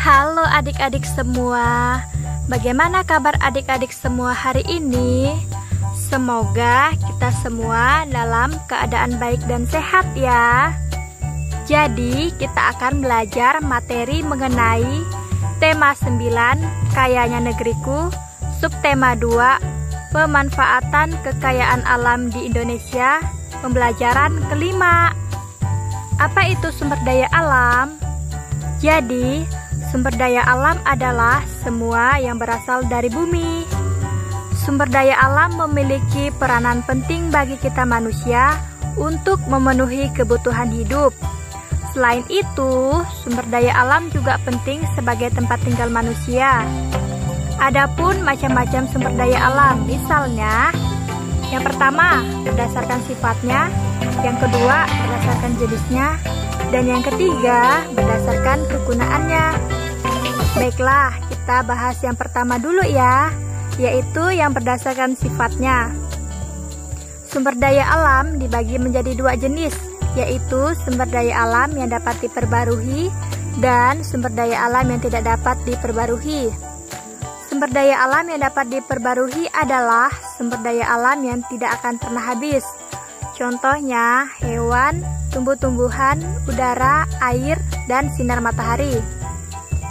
Halo adik-adik semua, bagaimana kabar adik-adik semua hari ini? Semoga kita semua dalam keadaan baik dan sehat ya. Jadi kita akan belajar materi mengenai tema 9, Kayanya Negeriku, subtema 2, pemanfaatan kekayaan alam di Indonesia, pembelajaran kelima. Apa itu sumber daya alam? Jadi, sumber daya alam adalah semua yang berasal dari bumi. Sumber daya alam memiliki peranan penting bagi kita manusia untuk memenuhi kebutuhan hidup. Selain itu, sumber daya alam juga penting sebagai tempat tinggal manusia. Adapun macam-macam sumber daya alam, misalnya, yang pertama berdasarkan sifatnya, yang kedua berdasarkan jenisnya, dan yang ketiga berdasarkan kegunaannya. Baiklah, kita bahas yang pertama dulu ya, yaitu yang berdasarkan sifatnya. Sumber daya alam dibagi menjadi dua jenis, yaitu sumber daya alam yang dapat diperbarui dan sumber daya alam yang tidak dapat diperbarui. Sumber daya alam yang dapat diperbarui adalah sumber daya alam yang tidak akan pernah habis. Contohnya hewan, tumbuh-tumbuhan, udara, air, dan sinar matahari.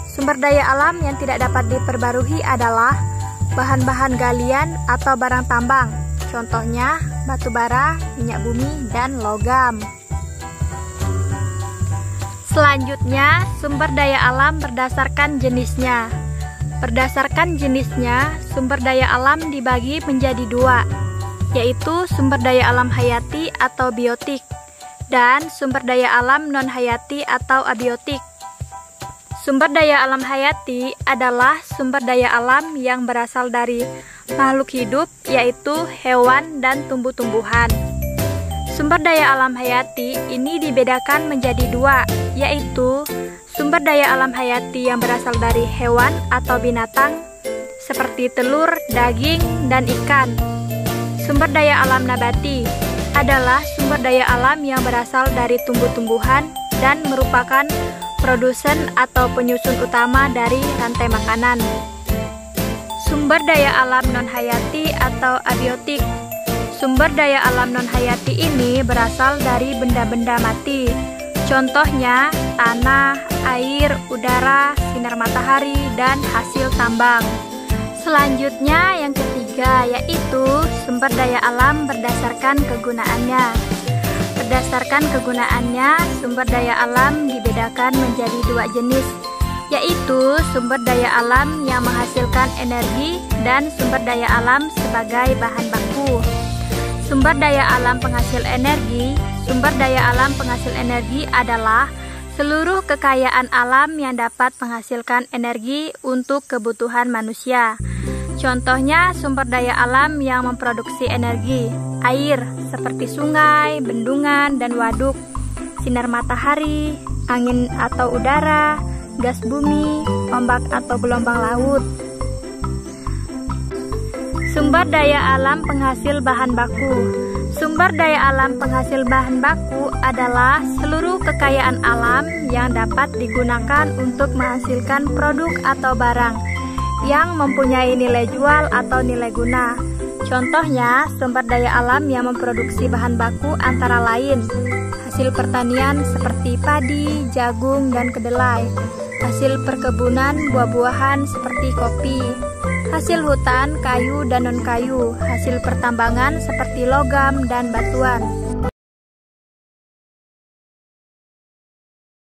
Sumber daya alam yang tidak dapat diperbarui adalah bahan-bahan galian atau barang tambang. Contohnya batu bara, minyak bumi, dan logam. Selanjutnya, sumber daya alam berdasarkan jenisnya. Berdasarkan jenisnya, sumber daya alam dibagi menjadi dua, yaitu sumber daya alam hayati atau biotik dan sumber daya alam non-hayati atau abiotik. Sumber daya alam hayati adalah sumber daya alam yang berasal dari makhluk hidup, yaitu hewan dan tumbuh-tumbuhan. Sumber daya alam hayati ini dibedakan menjadi dua, yaitu sumber daya alam hayati yang berasal dari hewan atau binatang seperti telur, daging, dan ikan. Sumber daya alam nabati adalah sumber daya alam yang berasal dari tumbuh-tumbuhan dan merupakan produsen atau penyusun utama dari rantai makanan. Sumber daya alam non-hayati atau abiotik. Sumber daya alam non-hayati ini berasal dari benda-benda mati. Contohnya tanah, air, udara, sinar matahari, dan hasil tambang. Selanjutnya yang ketiga yaitu sumber daya alam berdasarkan kegunaannya. Berdasarkan kegunaannya, sumber daya alam dibedakan menjadi dua jenis, yaitu sumber daya alam yang menghasilkan energi dan sumber daya alam sebagai bahan baku. Sumber daya alam penghasil energi. Sumber daya alam penghasil energi adalah seluruh kekayaan alam yang dapat menghasilkan energi untuk kebutuhan manusia. Contohnya sumber daya alam yang memproduksi energi, air seperti sungai, bendungan, dan waduk, sinar matahari, angin atau udara, gas bumi, ombak atau gelombang laut. Sumber daya alam penghasil bahan baku. Sumber daya alam penghasil bahan baku adalah seluruh kekayaan alam yang dapat digunakan untuk menghasilkan produk atau barang yang mempunyai nilai jual atau nilai guna. Contohnya, sumber daya alam yang memproduksi bahan baku antara lain hasil pertanian seperti padi, jagung, dan kedelai, hasil perkebunan buah-buahan seperti kopi, hasil hutan, kayu, dan non-kayu, hasil pertambangan seperti logam dan batuan.